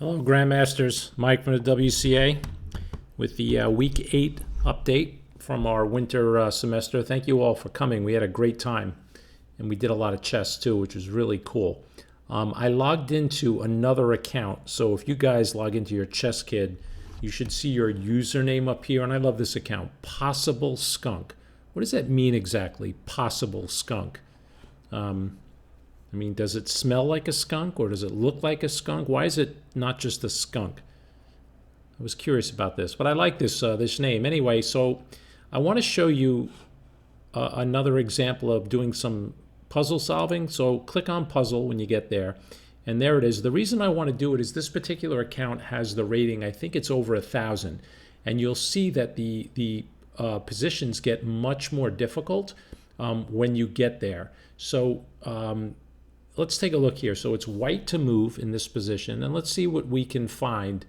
Hello, Grandmasters. Mike from the WCA with the Week 8 update from our winter semester. Thank you all for coming. We had a great time, and we did a lot of chess too, which was really cool. I logged into another account, so if you guys log into your Chess Kid, you should see your username up here, and I love this account, Possible Skunk. What does that mean exactly, Possible Skunk? I mean, does it smell like a skunk or does it look like a skunk? Why is it not just a skunk? I was curious about this, but I like this name. Anyway, so I want to show you another example of doing some puzzle solving. So click on puzzle when you get there, and there it is. The reason I want to do it is this particular account has the rating, I think it's over 1,000, and you'll see that the positions get much more difficult when you get there. So let's take a look here. So it's white to move in this position, and let's see what we can find,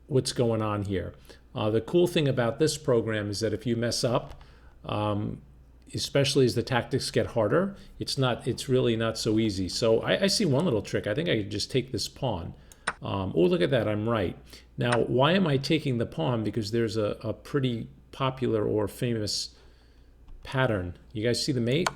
what's going on here. The cool thing about this program is that if you mess up, especially as the tactics get harder, it's really not so easy. So I see one little trick. I think I could just take this pawn. Oh, look at that, I'm right. Now, why am I taking the pawn? Because there's a pretty popular or famous pattern. You guys see the mate?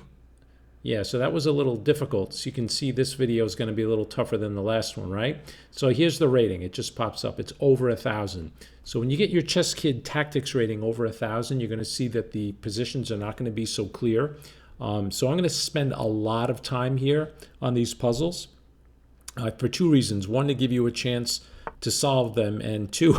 Yeah, so that was a little difficult. So you can see this video is going to be a little tougher than the last one, right? So here's the rating. It just pops up. It's over 1,000. So when you get your Chess Kid tactics rating over 1,000, you're going to see that the positions are not going to be so clear. So I'm going to spend a lot of time here on these puzzles for two reasons. One, to give you a chance to solve them, and two,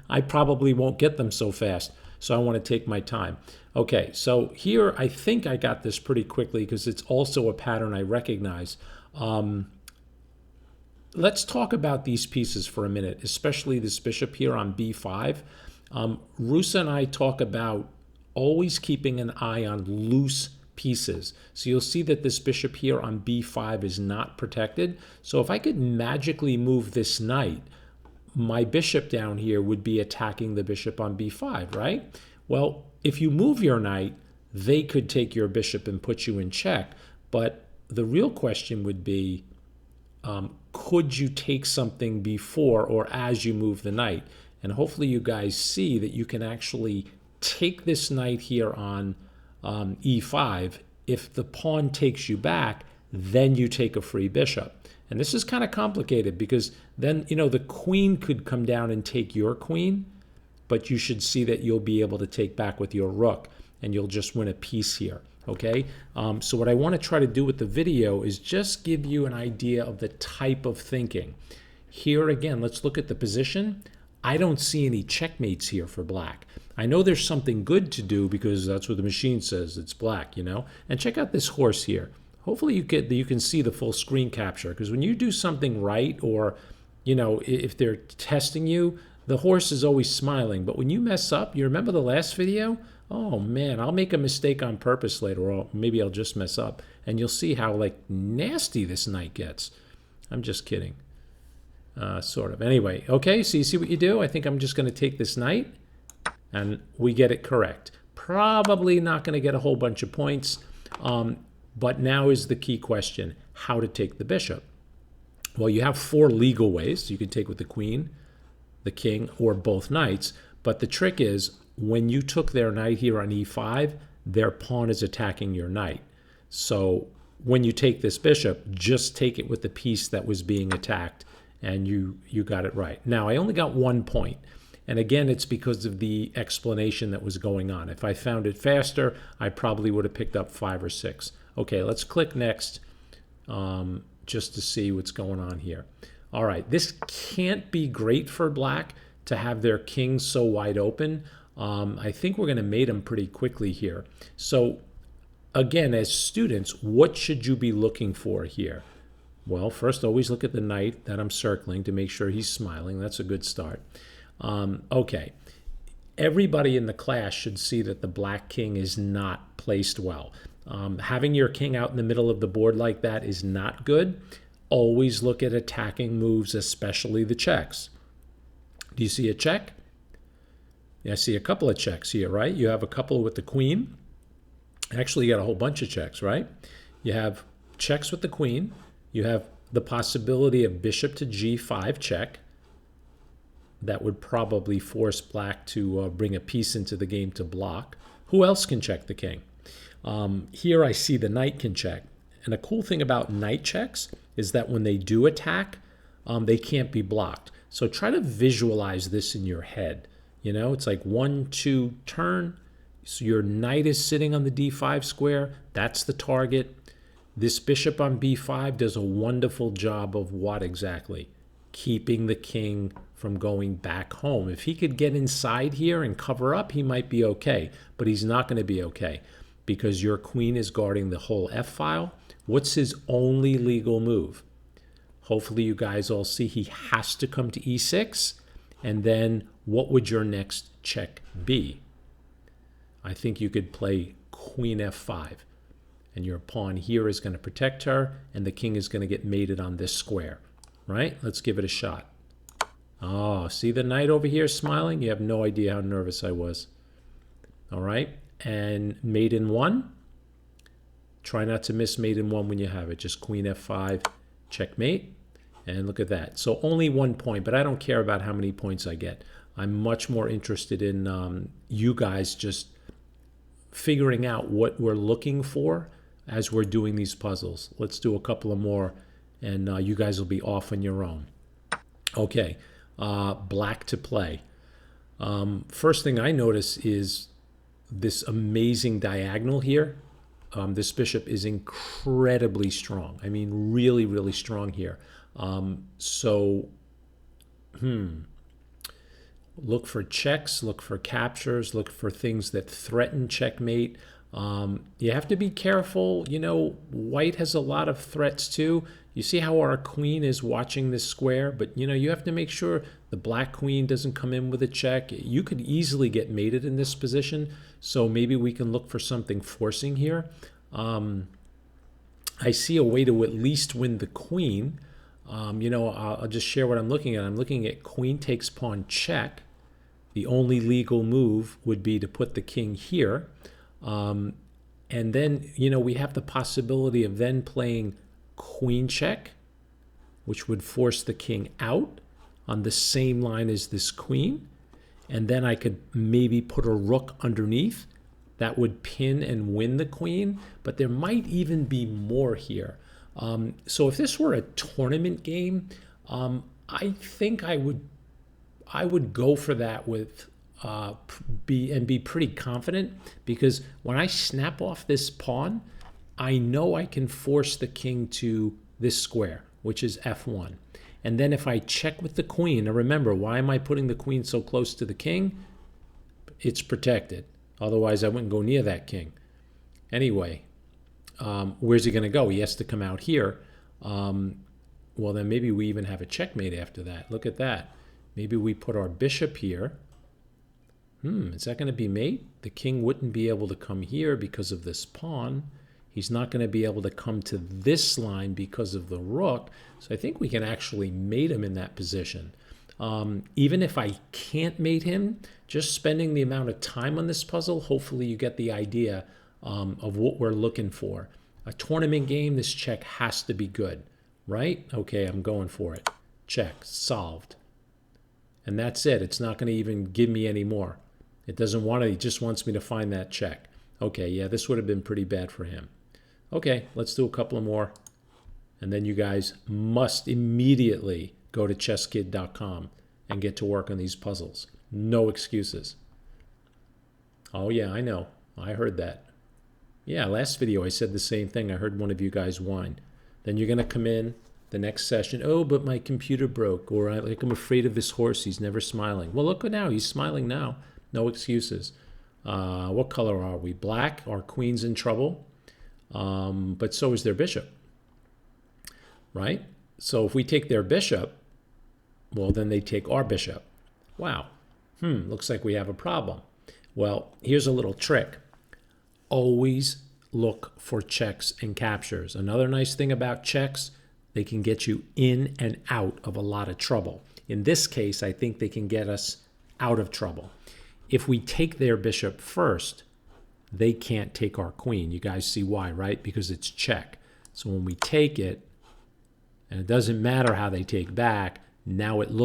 I probably won't get them so fast. So I want to take my time. Okay, so here I think I got this pretty quickly because it's also a pattern I recognize. Let's talk about these pieces for a minute, especially this bishop here on b5. Rusa and I talk about always keeping an eye on loose pieces. So you'll see that this bishop here on b5 is not protected. So if I could magically move this knight, my bishop down here would be attacking the bishop on b5, right? Well, if you move your knight, they could take your bishop and put you in check. But the real question would be, could you take something before or as you move the knight? And hopefully you guys see that you can actually take this knight here on e5. If the pawn takes you back, then you take a free bishop. And this is kind of complicated because then, you know, the queen could come down and take your queen, but you should see that you'll be able to take back with your rook, and you'll just win a piece here, okay? So what I want to try to do with the video is just give you an idea of the type of thinking. Here again, let's look at the position. I don't see any checkmates here for black. I know there's something good to do because that's what the machine says, it's black, you know? And check out this horse here. Hopefully you can see the full screen capture, because when you do something right, or, you know, if they're testing you, the horse is always smiling. But when you mess up, you remember the last video? Oh man, I'll make a mistake on purpose later, or maybe I'll just mess up. And you'll see how like nasty this knight gets. I'm just kidding. Sort of. Anyway, okay, so you see what you do? I think I'm just going to take this knight, and we get it correct. Probably not going to get a whole bunch of points. But now is the key question, how to take the bishop. Well, you have 4 legal ways. You can take with the queen, the king, or both knights. But the trick is, when you took their knight here on e5, their pawn is attacking your knight. So when you take this bishop, just take it with the piece that was being attacked, and you got it right. Now, I only got 1 point. And again, it's because of the explanation that was going on. If I found it faster, I probably would have picked up 5 or 6. Okay, let's click next just to see what's going on here. All right, this can't be great for black to have their king so wide open. I think we're going to mate them pretty quickly here. So again, as students, what should you be looking for here? Well, first, always look at the knight that I'm circling to make sure he's smiling. That's a good start. Okay, everybody in the class should see that the black king is not placed well. Having your king out in the middle of the board like that is not good. Always look at attacking moves, especially the checks. Do you see a check? Yeah, I see a couple of checks here, right? You have a couple with the queen. Actually, you got a whole bunch of checks, right? You have checks with the queen. You have the possibility of bishop to g5 check. That would probably force black to bring a piece into the game to block. Who else can check the king? Here I see the knight can check. And a cool thing about knight checks is that when they do attack, they can't be blocked. So try to visualize this in your head. You know, it's like 1, 2, turn. So your knight is sitting on the d5 square. That's the target. This bishop on b5 does a wonderful job of what exactly? Keeping the king from going back home. If he could get inside here and cover up, he might be okay. But he's not going to be okay because your queen is guarding the whole f-file. What's his only legal move? Hopefully you guys all see he has to come to e6. And then what would your next check be? I think you could play queen f5. And your pawn here is going to protect her. And the king is going to get mated on this square. Right? Let's give it a shot. Oh, see the knight over here smiling? You have no idea how nervous I was. All right. And mate in 1. Try not to miss mate in 1 when you have it. Just queen f5, checkmate. And look at that. So only 1 point, but I don't care about how many points I get. I'm much more interested in you guys just figuring out what we're looking for as we're doing these puzzles. Let's do a couple of more, and you guys will be off on your own. Okay, black to play. First thing I notice is this amazing diagonal here. This bishop is incredibly strong. I mean, really, really strong here. Look for checks, look for captures, look for things that threaten checkmate. You have to be careful. You know, white has a lot of threats too. You see how our queen is watching this square, but you know, you have to make sure the black queen doesn't come in with a check. You could easily get mated in this position, so maybe we can look for something forcing here. I see a way to at least win the queen. You know, I'll just share what I'm looking at. I'm looking at queen takes pawn check. The only legal move would be to put the king here. And then, you know, we have the possibility of then playing queen check, which would force the king out on the same line as this queen. And then I could maybe put a rook underneath. That would pin and win the queen. But there might even be more here. So if this were a tournament game, I think I would go for that with be pretty confident, because when I snap off this pawn, I know I can force the king to this square, which is f1. And then if I check with the queen, now remember, why am I putting the queen so close to the king? It's protected. Otherwise, I wouldn't go near that king. Anyway, where's he going to go? He has to come out here. Well, then maybe we even have a checkmate after that. Look at that. Maybe we put our bishop here. Is that going to be mate? The king wouldn't be able to come here because of this pawn. He's not going to be able to come to this line because of the rook. So I think we can actually mate him in that position. Even if I can't mate him, just spending the amount of time on this puzzle, hopefully you get the idea of what we're looking for. A tournament game, this check has to be good, right? Okay, I'm going for it. Check, solved. And that's it. It's not going to even give me any more. It doesn't want to, it just wants me to find that check. Okay, yeah, this would have been pretty bad for him. Okay, let's do a couple of more. And then you guys must immediately go to chesskid.com and get to work on these puzzles. No excuses. Oh yeah, I know. I heard that. Yeah, last video I said the same thing. I heard one of you guys whine. Then you're going to come in the next session. Oh, but my computer broke. Or I'm afraid of this horse. He's never smiling. Well, look now. He's smiling now. No excuses. What color are we? Black. Our queen's in trouble. But so is their bishop. Right? So if we take their bishop, well, then they take our bishop. Wow. Looks like we have a problem. Well, here's a little trick. Always look for checks and captures. Another nice thing about checks, they can get you in and out of a lot of trouble. In this case, I think they can get us out of trouble. If we take their bishop first, they can't take our queen. You guys see why, right? Because it's check. So when we take it, And it doesn't matter how they take back. Now it looks